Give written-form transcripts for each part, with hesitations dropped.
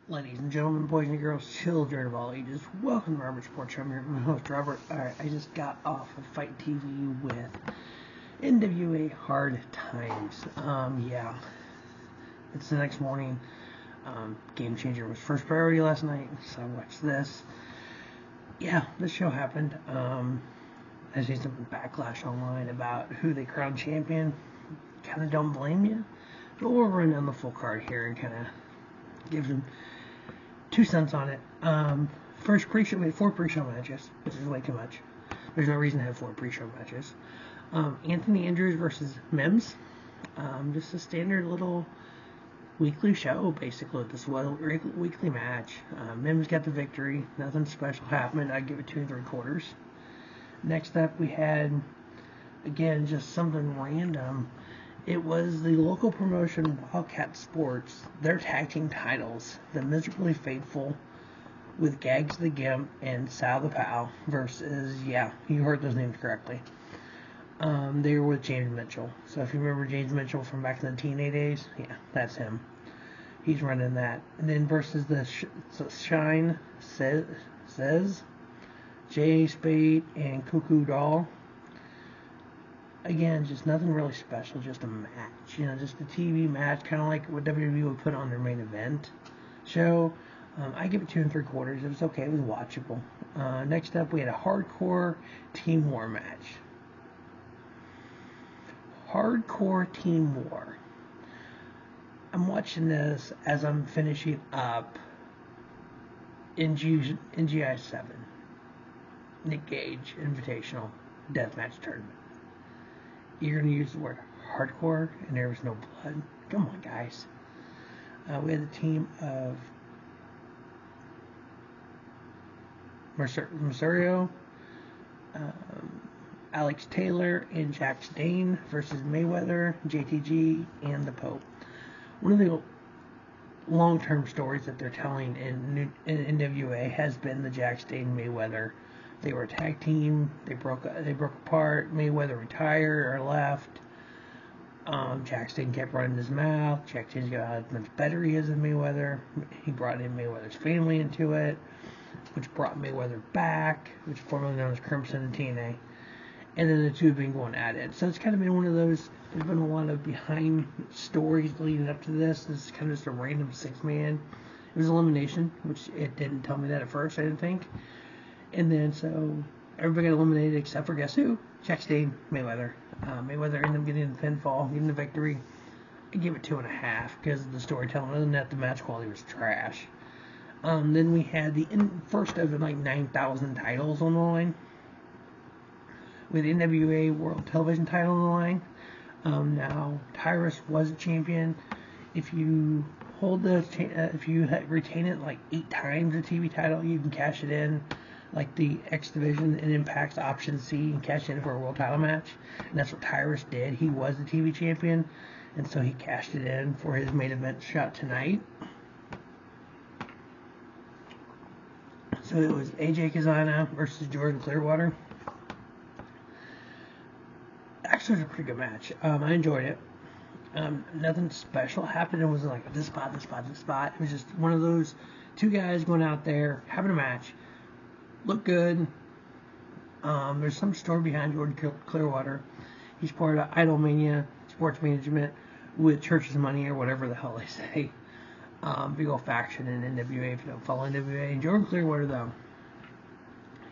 Ladies and gentlemen, boys and girls, children of all ages, welcome to Robert Sports. I'm your host, Robert. Alright, I just got off of Fight TV with NWA Hard Times. Yeah. It's the next morning. Game Changer was first priority last night, so I watched this. Yeah, this show happened. I see some backlash online about who they crowned champion. Kind of don't blame you. But we'll run down the full card here and kind of give them 2 cents on it. First pre-show, we had 4 pre-show matches, which is way too much. There's no reason to have 4 pre-show matches. Anthony Andrews versus Mims. Just a standard little weekly show, basically, with this weekly match. Mims got the victory. Nothing special happened. I'd give it 2 3/4. Next up, we had, again, just something random. It was the local promotion WildKat Sports, their tag team titles, the Miserably Faithful with Gaagz the Gymp and Sal the Pal versus, yeah, you heard those names correctly. They were with James Mitchell. So if you remember James Mitchell from back in the TNA days, yeah, that's him. He's running that. And then versus the Shine says Jay, Spade, and Cuckoo Doll. Again, just nothing really special, just a match. You know, just a TV match, kind of like what WWE would put on their main event show. I give it 2 3/4. It was okay. It was watchable. Next up, we had a hardcore team war match. Hardcore team war. I'm watching this as I'm finishing up NGI 7. Nick Gage Invitational Deathmatch Tournament. You're going to use the word hardcore and there was no blood. Come on, guys. We had a team of Mercurio, Alex Taylor, and Jax Dane versus Mayweather, JTG, and the Pope. One of the long-term stories that they're telling in NWA has been the Jax Dane Mayweather. They were a tag team. They broke apart. Mayweather retired or left. Jax Dane kept running his mouth. Jax Dane got how much better he is than Mayweather. He brought in Mayweather's family into it, which brought Mayweather back, which is formerly known as Crimson and TNA. And then the two have been going at it. So it's kind of been one of those. There's been a lot of behind stories leading up to this. This is kind of just a random 6-man. It was elimination, which it didn't tell me that at first. I didn't think. And then, so, everybody got eliminated except for, guess who? Jax Dane, Mayweather. Mayweather ended up getting the pinfall, getting the victory. I give it 2.5 because of the storytelling. Other than that, the match quality was trash. Then we had the first of the, 9,000 titles on the line. With NWA World Television title on the line. Now, Tyrus was a champion. If you hold if you retain it 8 times the TV title, you can cash it in. Like the X Division and Impact's Option C and cash in for a world title match. And that's what Tyrus did. He was the TV champion, and so he cashed it in for his main event shot tonight. So it was AJ Cazana versus Jordan Clearwater. Actually, it was a pretty good match. I enjoyed it. Nothing special happened. It wasn't like this spot. It was just one of those 2 guys going out there having a match. Look good. There's some story behind Jordan Clearwater. He's part of Idolmania Sports Management with Church's Money or whatever the hell they say. Big old faction in NWA if you don't follow NWA. And Jordan Clearwater, though,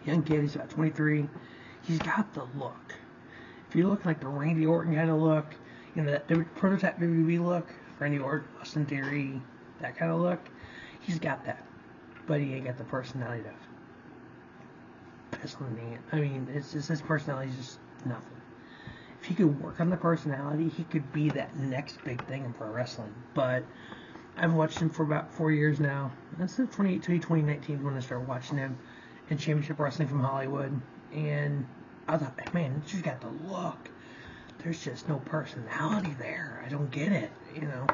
young kid, he's about 23. He's got the look. If you look like the Randy Orton kind of look, you know, that prototype WWE look, Randy Orton, Austin Theory, that kind of look, he's got that. But he ain't got the personality to piss on the man. I mean, it's just his personality is just nothing. If he could work on the personality, he could be that next big thing in pro wrestling. But I've watched him for about 4 years now. That's 2019 when I started watching him in Championship Wrestling from Hollywood. And I thought, man, he's got the look. There's just no personality there. I don't get it, you know.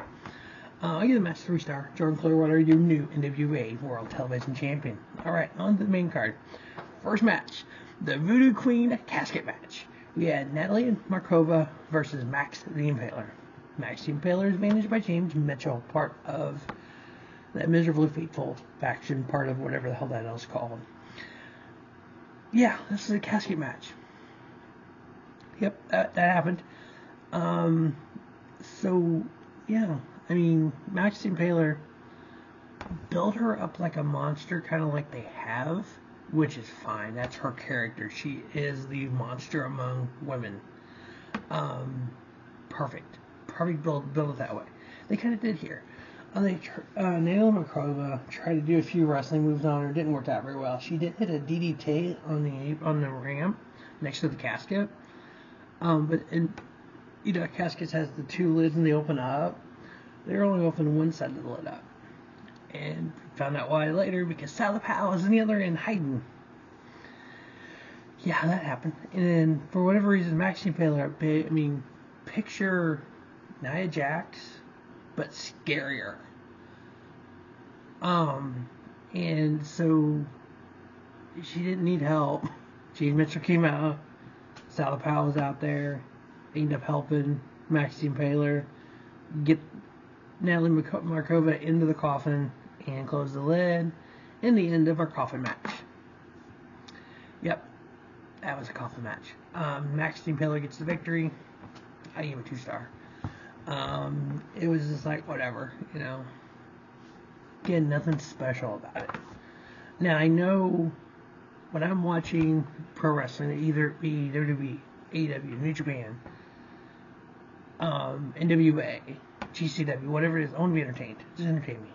I give the match 3-star. Jordan Clearwater, your new NWA World Television Champion. Alright, on to the main card. First match, the Voodoo Queen Casket Match. We had Natalia and Markova versus Max the Impaler. Max the Impaler is managed by James Mitchell, part of that Miserably Faithful faction, part of whatever the hell that is called. Yeah, this is a casket match. Yep, that happened. So, yeah, I mean, Max Impaler built her up like a monster, kind of like they have, which is fine. That's her character. She is the monster among women. Perfect build it that way. They kind of did here. Natalia Markova tried to do a few wrestling moves on her. Didn't work out very well. She did hit a DDT on the ramp next to the casket. Caskets has the two lids and they open up. They're only open one side of the lid up. And found out why later, because Sal The Pal was in the other end hiding. Yeah, that happened. And then, for whatever reason, Max Impaler, picture Nia Jax, but scarier. And so, she didn't need help. Jade Mitchell came out. Sal The Pal was out there. They ended up helping Max Impaler get Natalia Markova into the coffin and close the lid. In the end of our coffin match. Yep, that was a coffin match. Max Impaler gets the victory. I gave it a 2-star. It was just like, whatever, Again, nothing special about it. Now, I know when I'm watching pro wrestling, either be WWE, AEW, New Japan, NWA, GCW, whatever it is, I want to be entertained. Just entertain me.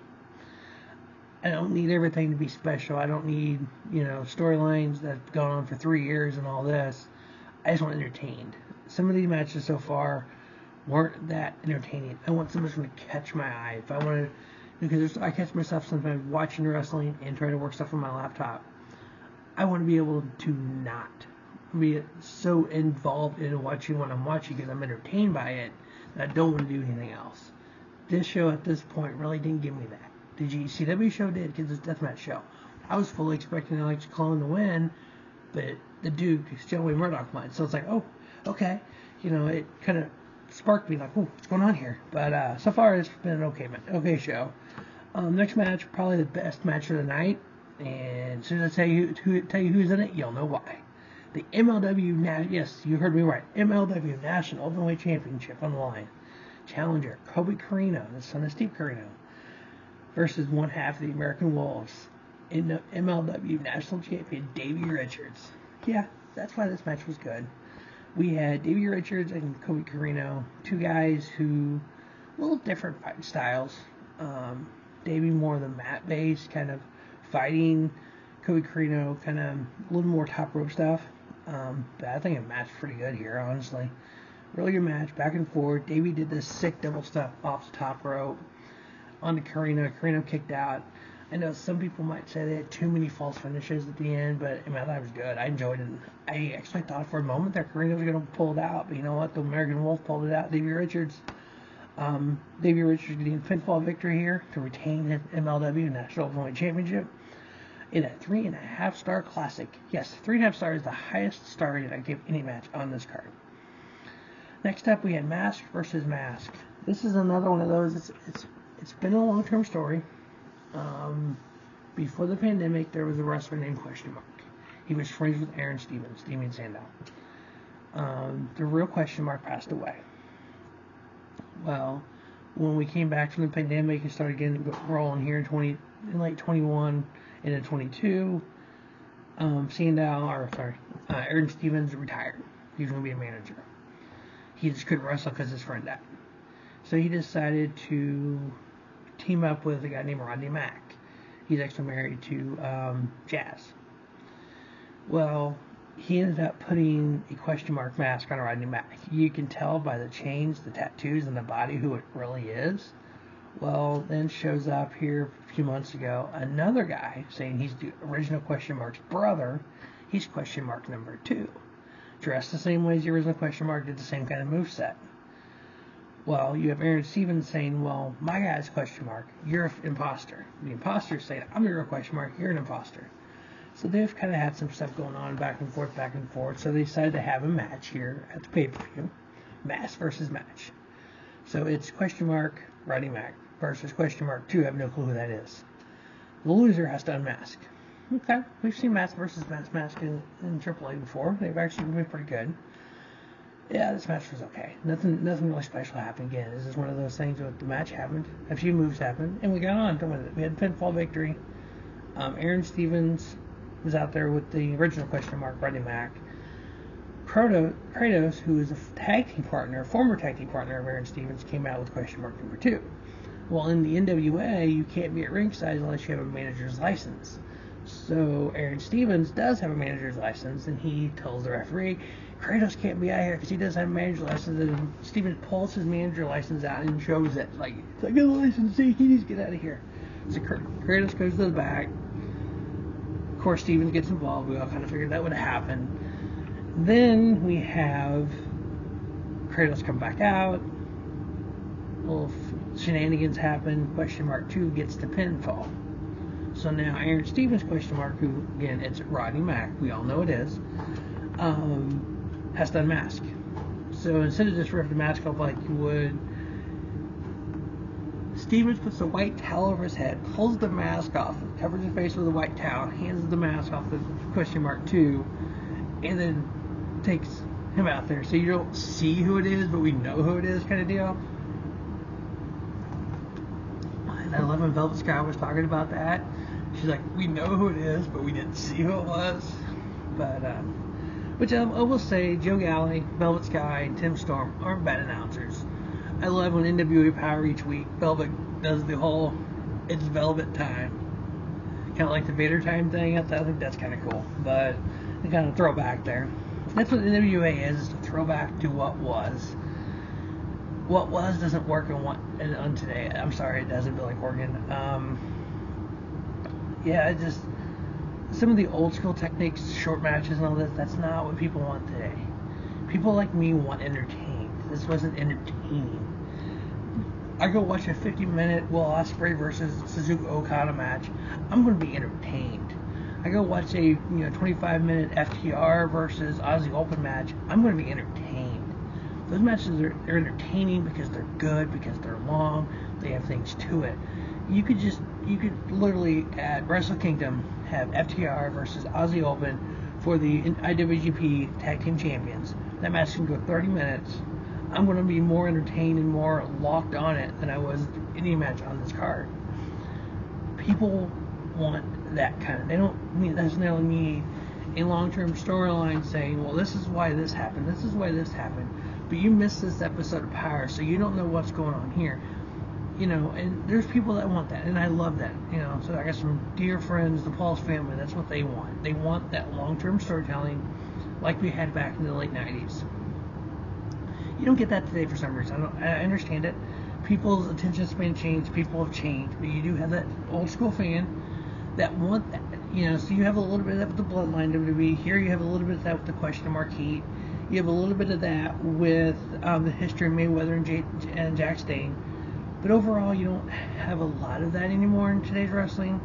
I don't need everything to be special. I don't need, storylines that have gone on for 3 years and all this. I just want entertained. Some of these matches so far weren't that entertaining. I want something to catch my eye. If I want to, because I catch myself sometimes watching wrestling and trying to work stuff on my laptop. I want to be able to not be so involved in watching what I'm watching because I'm entertained by it that I don't want to do anything else. This show at this point really didn't give me that. The GCW show did because it's a deathmatch show. I was fully expecting Alex Colon to win, but the Duke still away Murdoch won. So it's like, oh, okay. It kind of sparked me like, oh, what's going on here? But so far it's been an okay show. Next match, probably the best match of the night. And as soon as I tell you who's in it, you'll know why. The MLW, yes, you heard me right, MLW National Openweight Championship on the line. Challenger, Colby Corino, the son of Steve Corino, versus one half of the American Wolves, in the MLW National Champion, Davey Richards. Yeah, that's why this match was good. We had Davey Richards and Colby Corino, two guys who, a little different fighting styles. Davey more the mat-based, kind of fighting. Colby Corino kind of a little more top rope stuff. But I think it matched pretty good here, honestly. Really good match, back and forth. Davey did this sick double stuff off the top rope onto Corino. Corino kicked out. I know some people might say they had too many false finishes at the end, but I thought it was good. I enjoyed it. I actually thought for a moment that Corino was going to pull it out, but you know what? The American Wolf pulled it out. Davey Richards getting a pinfall victory here to retain his MLW National Openweight Championship in a 3.5-star classic. Yes, 3.5 stars is the highest star that I give any match on this card. Next up, we had Mask versus Mask. This is another one of those. It's been a long-term story. Before the pandemic, there was a wrestler named Question Mark. He was friends with Aaron Stevens, Damien Sandow. The real Question Mark passed away. Well, when we came back from the pandemic and started getting rolling here in late 21 and in 22, Aaron Stevens retired. He was going to be a manager. He just couldn't wrestle because his friend died. So he decided to team up with a guy named Rodney Mack. He's actually married to Jazz. Well, he ended up putting a question mark mask on Rodney Mack. You can tell by the chains, the tattoos, and the body who it really is. Well, then shows up here a few months ago another guy saying he's the original Question Mark's brother. He's Question Mark number 2. Dressed the same way as the original Question Mark, did the same kind of moveset. Well, you have Aaron Stevens saying, well, my guy's Question Mark, you're an imposter. The imposter's saying, I'm the real Question Mark, you're an imposter. So they've kind of had some stuff going on back and forth. So they decided to have a match here at the pay-per-view. Mask versus match. So it's Question Mark, Rodney Mack versus question mark 2. I have no clue who that is. The loser has to unmask. Okay, we've seen mask versus mask in AAA before. They've actually been pretty good. Yeah, this match was okay. Nothing really special happened again. This is one of those things where the match happened, a few moves happened, and we got on to win it. We had a pinfall victory. Aaron Stevens was out there with the original question mark, Rodney Mack. Kratos, who is a former tag team partner of Aaron Stevens, came out with question mark number 2. Well, in the NWA, you can't be at ringside unless you have a manager's license. So Aaron Stevens does have a manager's license, and he tells the referee, Kratos can't be out here because he does have a manager's license. And Stevens pulls his manager license out and shows it. It's like a license, he needs to get out of here. So Kratos goes to the back. Of course, Stevens gets involved. We all kind of figured that would happen. Then we have Kratos come back out. Little shenanigans happen. Question mark 2 gets the pinfall. So now Aaron Stevens, question mark, who, again, it's Rodney Mack, we all know it is, has to unmask. So instead of just rip the mask off like you would, Stevens puts a white towel over his head, pulls the mask off, covers his face with a white towel, hands the mask off to question mark 2, and then takes him out there. So you don't see who it is, but we know who it is, kind of deal. And I love when Velvet Sky was talking about that. She's like, we know who it is, but we didn't see who it was. But, which I will say, Joe Galley, Velvet Sky, and Tim Storm aren't bad announcers. I love when NWA Power each week, Velvet does the whole, it's Velvet time. Kind of like the Vader time thing. I think that's kind of cool. But they kind of throw back there. That's what NWA is a throwback to what was. What was doesn't work on today. I'm sorry, it doesn't, Billy Corgan. Yeah, just some of the old school techniques, short matches and all this, that's not what people want today. People like me want entertained. This wasn't entertaining. I go watch a 50-minute Will Ospreay versus Suzuki Okada match, I'm going to be entertained. I go watch a 25-minute FTR versus Aussie Open match, I'm going to be entertained. Those matches they're entertaining because they're good, because they're long, they have things to it. You could literally at Wrestle Kingdom have FTR versus Aussie Open for the IWGP Tag Team Champions. That match can go 30 minutes. I'm going to be more entertained and more locked on it than I was any match on this card. People want that kind of. They don't necessarily need a long-term storyline saying, well, this is why this happened, this is why this happened. But you missed this episode of Power, so you don't know what's going on here. And there's people that want that, and I love that. So I got some dear friends, the Paul's family, that's what they want. They want that long-term storytelling like we had back in the late 90s. You don't get that today for some reason. I understand it. People's attention span changed, people have changed, but you do have that old school fan that want that. So you have a little bit of that with the Bloodline WWE. Here you have a little bit of that with the question mark heat. You have a little bit of that with the history of Mayweather and Jack Dane. But overall, you don't have a lot of that anymore in today's wrestling.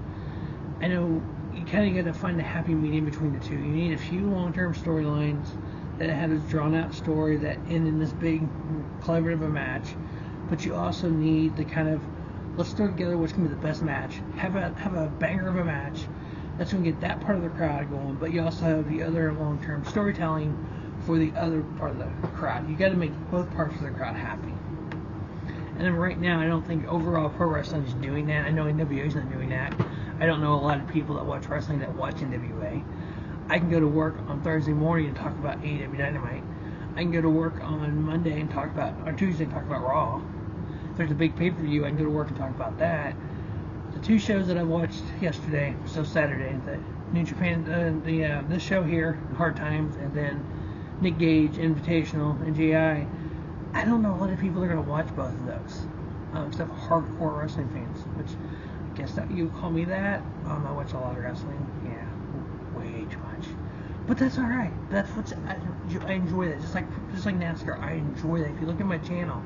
I know you kind of got to find a happy medium between the two. You need a few long-term storylines that have a drawn-out story that end in this big, clever of a match. But you also need the kind of, let's throw together what's going to be the best match. Have a banger of a match. That's going to get that part of the crowd going. But you also have the other long-term storytelling for the other part of the crowd. You got to make both parts of the crowd happy. And then right now, I don't think overall pro wrestling is doing that. I know NWA is not doing that. I don't know a lot of people that watch wrestling that watch NWA. I can go to work on Thursday morning and talk about AEW Dynamite. I can go to work on Monday and or Tuesday and talk about Raw. If there's a big pay-per-view, I can go to work and talk about that. The two shows that I watched yesterday, so Saturday, the New Japan, this show here, Hard Times, and then Nick Gage Invitational and GI. I don't know a lot of people are going to watch both of those, except hardcore wrestling fans, which I guess that you call me that. I watch a lot of wrestling. Yeah, way too much. But that's all right. That's I enjoy that. Just like NASCAR, I enjoy that. If you look at my channel,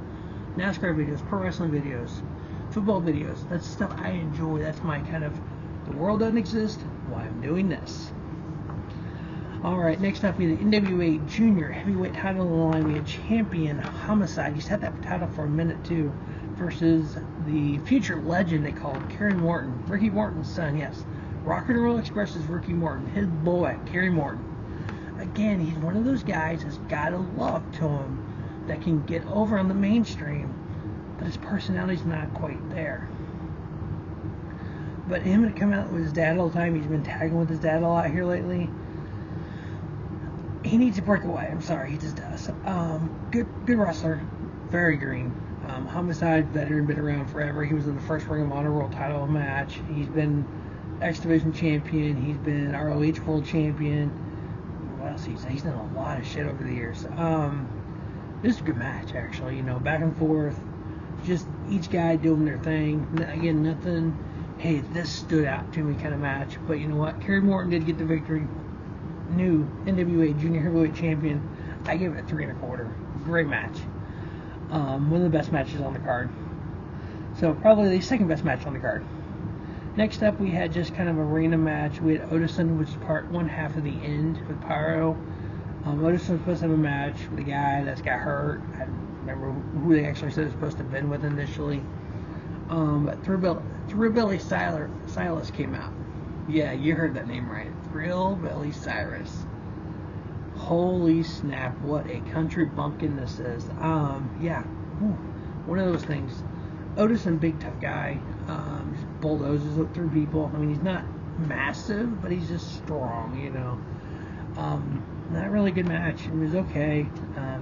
NASCAR videos, pro wrestling videos, football videos, that's stuff I enjoy. That's my kind of, the world doesn't exist, why I'm doing this. Alright, next up we had the NWA Junior Heavyweight title on the line. We had champion Homicide. He's had that title for a minute too. versus the future legend they call him, Kerry Morton. Ricky Morton's son, yes. Rock and Roll Express's Ricky Morton, his boy, Kerry Morton. Again, he's one of those guys that's got a look to him that can get over on the mainstream, but his personality's not quite there. But him to come out with his dad all the time, he's been tagging with his dad a lot here lately. He needs to break away. I'm sorry, he just does. Good wrestler, very green. Homicide veteran, been around forever. He was in the first Ring of Honor World Title match. He's been X Division champion. He's been ROH World champion. What else he's done a lot of shit over the years. This is a good match, actually. Back and forth, just each guy doing their thing. Again, nothing. Hey, this stood out to me kind of match. But you know what? Kerry Morton did get the victory. New NWA Junior Heavyweight Champion. I give it a 3 1/4. Great match. One of the best matches on the card. So probably the second best match on the card. Next up, we had just kind of a random match. We had Odinson, which is one half of the end with Pyro. Odinson was supposed to have a match with a guy that's got hurt. I don't remember who they actually said it was supposed to have been with initially. But Thrillbilly Silas came out. Yeah, you heard that name right. Thrillbilly Cyrus. Holy snap, what a country bumpkin this is. Yeah, one of those things. Odinson, big tough guy, just bulldozes up through people. I mean, he's not massive, but he's just strong, Not a really good match. It was okay.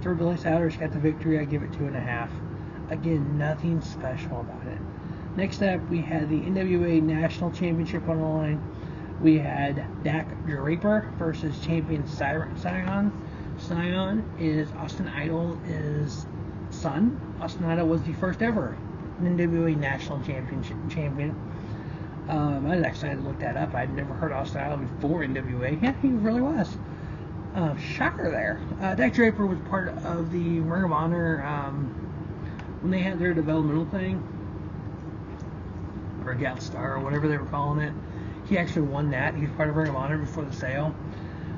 Thrillbilly Cyrus got the victory. I give it 2 1/2. Again, nothing special about it. Next up, we had the NWA National Championship on the line. We had Dak Draper versus champion Scion. Scion is Austin Idol's son. Austin Idol was the first ever NWA National Championship champion. I was actually had to look that up. I'd never heard Austin Idol before NWA. Yeah, he really was. Shocker there. Dak Draper was part of the Ring of Honor when they had their developmental thing, or Gal Star, or whatever they were calling it. He actually won that. He was part of Ring of Honor before the sale.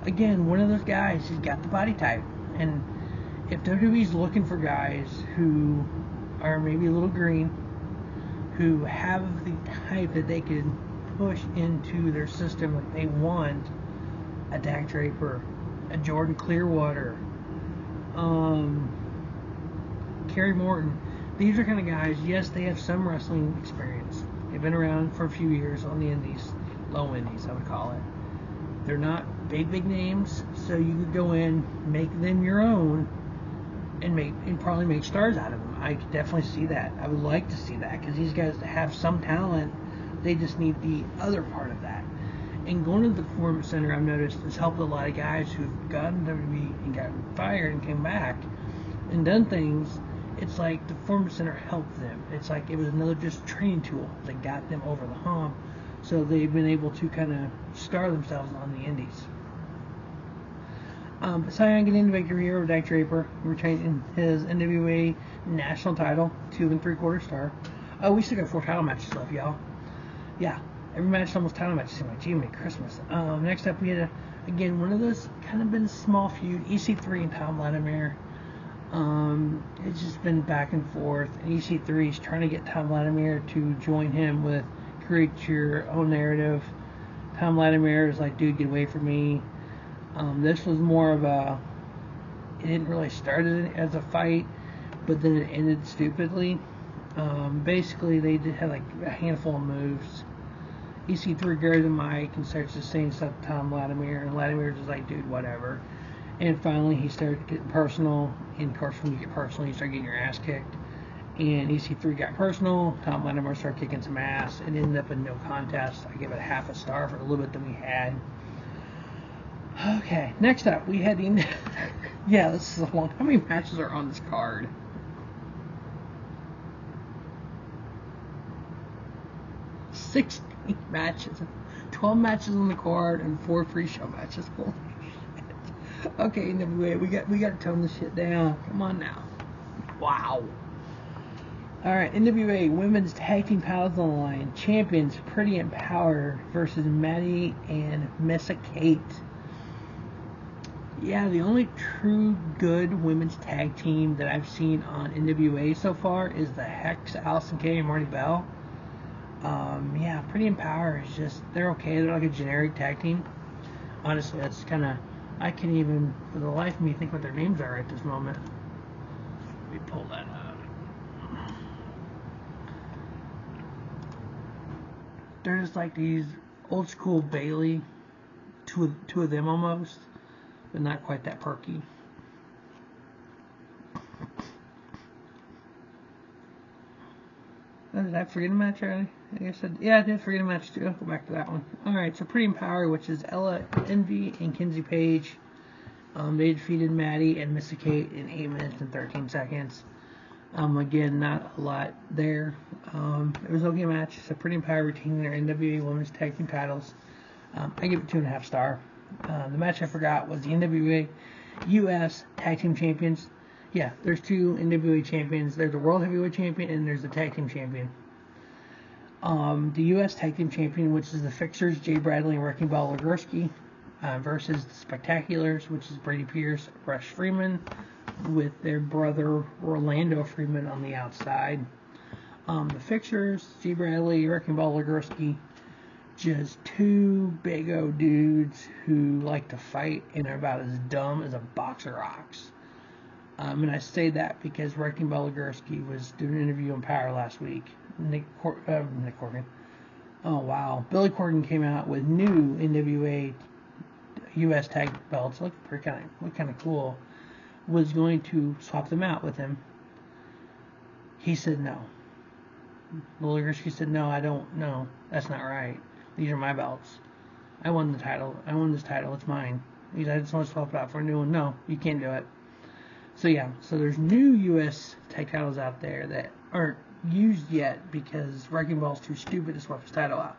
Again, one of those guys. He's got the body type. And if WWE's looking for guys who are maybe a little green, who have the type that they can push into their system that they want, a Dak Draper, a Jordan Clearwater, Kerry Morton. These are kind of guys, yes, they have some wrestling experience. They've been around for a few years on the indies. Low indies, I would call it. They're not big names, so you could go in, make them your own, and probably make stars out of them. I could definitely see that. I would like to see that, because these guys have some talent. They just need the other part of that. And going to the Performance Center, I've noticed, has helped a lot of guys who've gotten WWE and gotten fired and came back and done things. It's like the Performance Center helped them. It's like it was another just training tool that got them over the hump. So they've been able to kind of star themselves on the indies. Scion getting the victory here with Dak Draper, retaining his NWA national title, 2 3/4 star. We still got 4 title matches left, y'all. Yeah, every match is almost title matches. Like, gee, Christmas. Next up, we had, again, one of those kind of been small feud, EC3 and Tom Latimer. It's just been back and forth. And EC3 is trying to get Tom Latimer to join him with create your own narrative. Tom Latimer is like, dude, get away from me. This was more of a, it didn't really start as a fight, but then it ended stupidly. Basically, they did have like a handful of moves. EC3 grabs the mic and starts just saying stuff to Tom Latimer, and Latimer's just like, dude, whatever. And finally, he started getting personal, and of course, when you get personal, you start getting your ass kicked. And EC3 got personal. Tom Latimer started kicking some ass. It ended up in no contest. I give it 1/2 star for a little bit that we had. Okay, next up, we had the... yeah, this is a long... How many matches are on this card? 16 matches. 12 matches on the card and 4 pre-show matches. Holy shit. Okay, anyway, we got to tone this shit down. Come on now. Wow. Alright, NWA Women's Tag Team titles on the line. Champions Pretty Empowered versus Maddie and Missa Kate. Yeah, the only true good women's tag team that I've seen on NWA so far is the Hex, Allison Kay, and Marty Bell. Yeah, Pretty Empower is just, they're okay. They're like a generic tag team. Honestly, that's kind of, I can't even, for the life of me, think what their names are at this moment. Let me pull that up. They're just like these old school Bailey, two of them almost, but not quite that perky. Did I forget a match already? I guess I did forget a match too. I'll go back to that one. Alright, so Pretty Empower, which is Ella Envy and Kinsey Page. They defeated Maddie and Missy Kate in 8 minutes and 13 seconds. Again, not a lot there. It was an okay match. So Pretty Empower retaining their NWA Women's Tag Team titles. I give it 2.5 stars. The match I forgot was the NWA US Tag Team Champions. Yeah, there's two NWA champions. There's the World Heavyweight Champion and there's the Tag Team Champion. The US Tag Team Champion, which is the Fixers, Jay Bradley and Wrecking Ball Legursky, versus the Spectaculars, which is Brady Pierce, Rush Freeman, with their brother Orlando Freeman on the outside. The Fixers, Jay Bradley, Wrecking Ball Legursky, just two big old dudes who like to fight and are about as dumb as a box of rocks. And I say that because Wrecking Ball Legursky was doing an interview on Power last week. Nick Corgan. Oh wow, Billy Corgan came out with new NWA US tag belts. Look kind of cool. Was going to swap them out with him. He said no. Legursky said no. I don't know. That's not right. These are my belts. I won the title. I won this title. It's mine. I just want to swap it out for a new one. No, you can't do it. So yeah, so there's new U.S. tag titles out there that aren't used yet because Wrecking Ball's too stupid to swap his title out.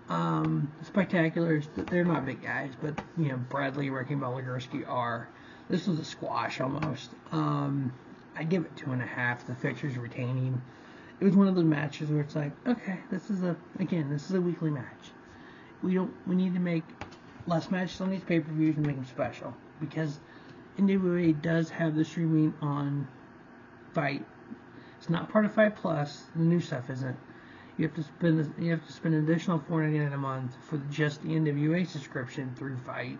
The Spectaculars, they're not big guys, but you know Bradley, Wrecking Ball, Legursky are. This was a squash almost. I give it 2.5. The Fixers retaining. It was one of those matches where it's like, okay, this is a weekly match. We need to make less matches on these pay-per-views and make them special because NWA does have the streaming on Fight. It's not part of Fight Plus. The new stuff isn't. You have to spend an additional $4.99 a month for just the NWA subscription through Fight,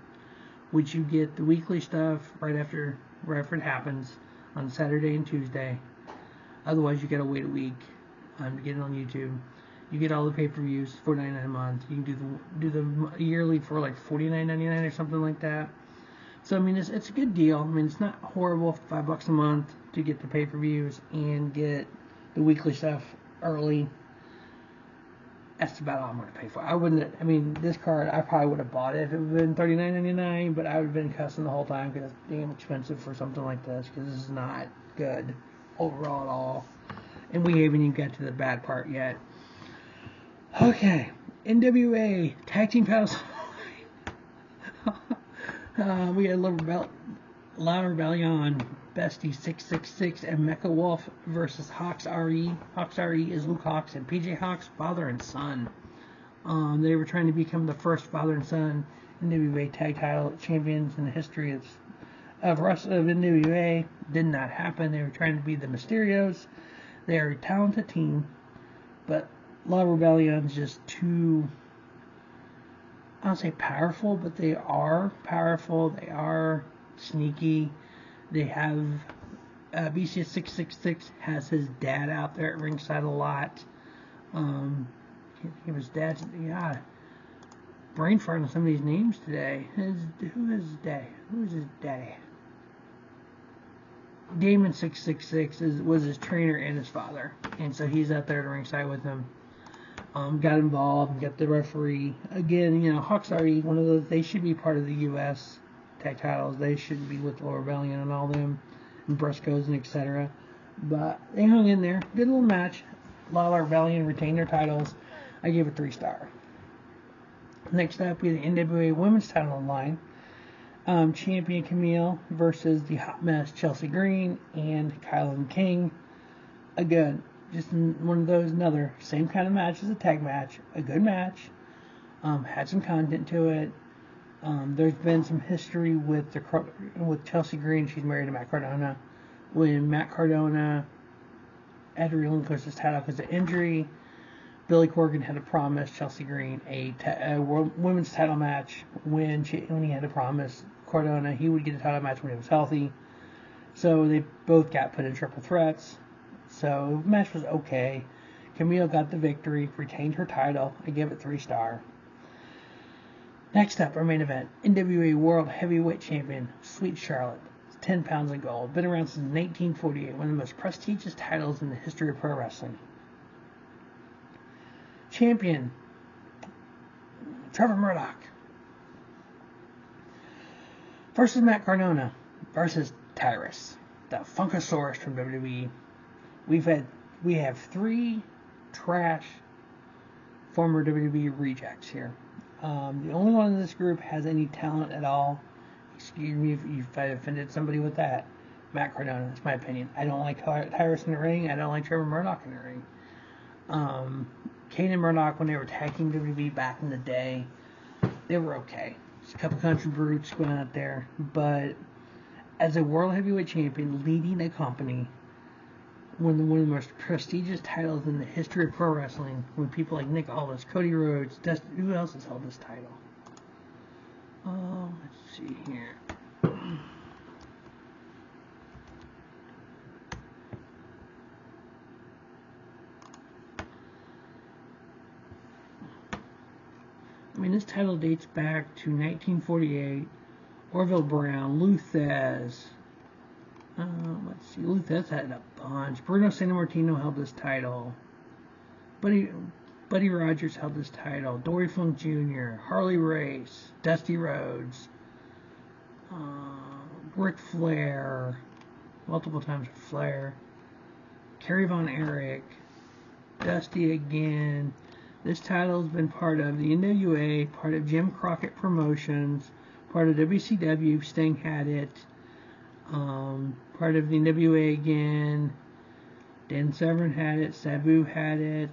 which you get the weekly stuff right after it happens on Saturday and Tuesday. Otherwise, you gotta wait a week to get it on YouTube. You get all the pay-per-views, $4.99 a month. You can do the yearly for like $49.99 or something like that. So I mean, it's a good deal. I mean, it's not horrible. $5 a month to get the pay-per-views and get the weekly stuff early. That's about all I'm gonna pay for. I wouldn't. I mean, this card I probably would have bought it if it would have been $39.99, but I would have been cussing the whole time because it's damn expensive for something like this. Because this is not good overall at all. And we haven't even got to the bad part yet. Okay, NWA Tag Team Titles. We had La Rebellion, Bestie 666, and Mecha Wolf versus Hawks RE. Hawks RE is Luke Hawks and PJ Hawks, father and son. They were trying to become the first father and son NWA Tag Title champions in the history of NWA. Did not happen. They were trying to be the Mysterios. They are a talented team, but La Rebellion's just too, I don't say powerful, but they are powerful. They are sneaky. They have BCS 666 has his dad out there at ringside a lot. Can't think of his dad's. Yeah, brain fart on some of these names today. Who is his dad? Who is his daddy? Damon 666 was his trainer and his father, and so he's out there at ringside with him. Got involved, got the referee. Again, you know, Hawks RE, one of those, they should be part of the U.S. tag titles. They should be with La Rebellion and all them, and Briscoes and etc. But they hung in there. Good little match. La Rebellion retained their titles. I gave it 3 stars. Next up, we have the NWA Women's title online. Champion Camille versus the hot mess Chelsea Green and Kylan King. Again, just one of those, another same kind of match as a tag match. A good match. Had some content to it. There's been some history with Chelsea Green. She's married to Matt Cardona. When Matt Cardona had to relinquish his title because of injury, Billy Corgan had to promise Chelsea Green a women's title match when he had to promise Cardona he would get a title match when he was healthy. So they both got put in triple threats. So the match was okay. Camille got the victory, retained her title. I gave it 3-star. Next up, our main event, NWA World Heavyweight Champion, Sweet Charlotte, 10 pounds of gold. Been around since 1948, one of the most prestigious titles in the history of pro wrestling. Champion, Trevor Murdoch. Versus Matt Cardona. Versus Tyrus, the Funkasaurus from WWE. We have 3 trash former WWE rejects here. The only one in this group has any talent at all. Excuse me if I offended somebody with that. Matt Cardona, that's my opinion. I don't like Tyrus in the ring. I don't like Trevor Murdoch in the ring. Kane and Murdoch, when they were tagging WWE back in the day, they were okay. Just a couple country brutes going out there. But as a World Heavyweight Champion leading a company, one of the most prestigious titles in the history of pro wrestling, when people like Nick Aldis, Cody Rhodes, who else has held this title? Let's see here. I mean, this title dates back to 1948. Orville Brown, Luthez. Let's see, Luthez had a bunch. Bruno Sammartino held this title. Buddy Rogers held this title. Dory Funk Jr., Harley Race, Dusty Rhodes, Ric Flair, multiple times Flair, Kerry Von Erich, Dusty again. This title has been part of the NWA, part of Jim Crockett Promotions, part of WCW, Sting had it, part of the NWA again, Dan Severn had it, Sabu had it,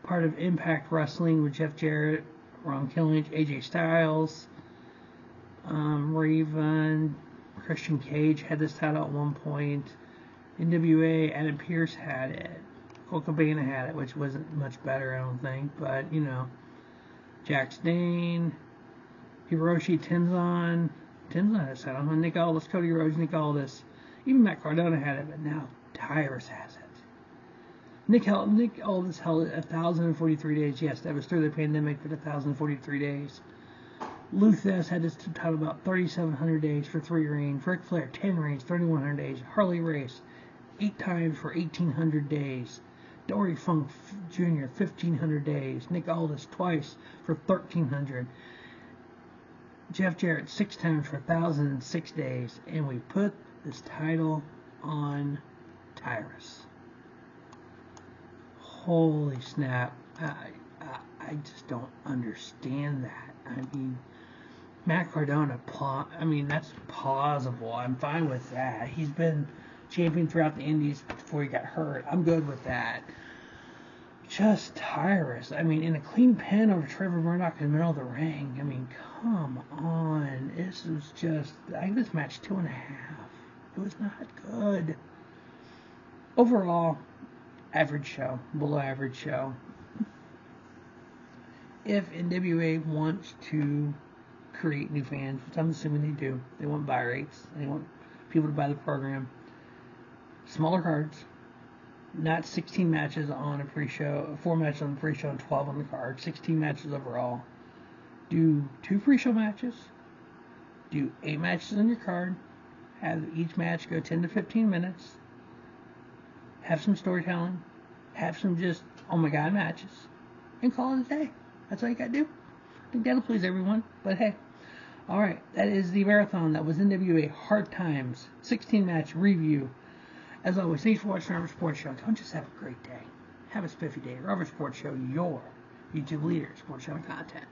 part of Impact Wrestling with Jeff Jarrett, Ron Killings, AJ Styles, Raven, Christian Cage had this title at one point, NWA, Adam Pearce had it, Cole Cabana had it, which wasn't much better, I don't think, but, you know, Jax Dane, Hiroshi Tenzan had this title, Nick Aldis, Cody Rhodes, Nick Aldis, even Matt Cardona had it, but now Tyrus has it. Nick Aldis held it 1,043 days. Yes, that was through the pandemic, but 1,043 days. Luthez had this title about 3,700 days for 3 reigns. Ric Flair, 10 reigns, 3,100 days. Harley Race, 8 times for 1,800 days. Dory Funk Jr., 1,500 days. Nick Aldis, twice for 1,300. Jeff Jarrett, 6 times for 1,006 days. And we put this title on Tyrus. Holy snap. I just don't understand that. I mean, Matt Cardona, that's plausible. I'm fine with that. He's been champion throughout the Indies before he got hurt. I'm good with that. Just Tyrus. I mean, in a clean pin over Trevor Murdoch in the middle of the ring. I mean, come on. This was just, I give this match 2.5. It was not good. Overall, average show, below average show. If NWA wants to create new fans, which I'm assuming they do, they want buy rates, they want people to buy the program, smaller cards, not 16 matches on a pre-show, 4 matches on the pre-show and 12 on the card, 16 matches overall. Do 2 pre-show matches, do 8 matches on your card, have each match go 10 to 15 minutes, have some storytelling, have some just, oh my god, matches, and call it a day. That's all you gotta do. I think that'll please everyone, but hey. Alright, that is the marathon. That was NWA Hard Times 16 match review. As always, thanks for watching Robert Sports Show. Don't just have a great day. Have a spiffy day. Robert Sports Show, your YouTube leader, sports show content.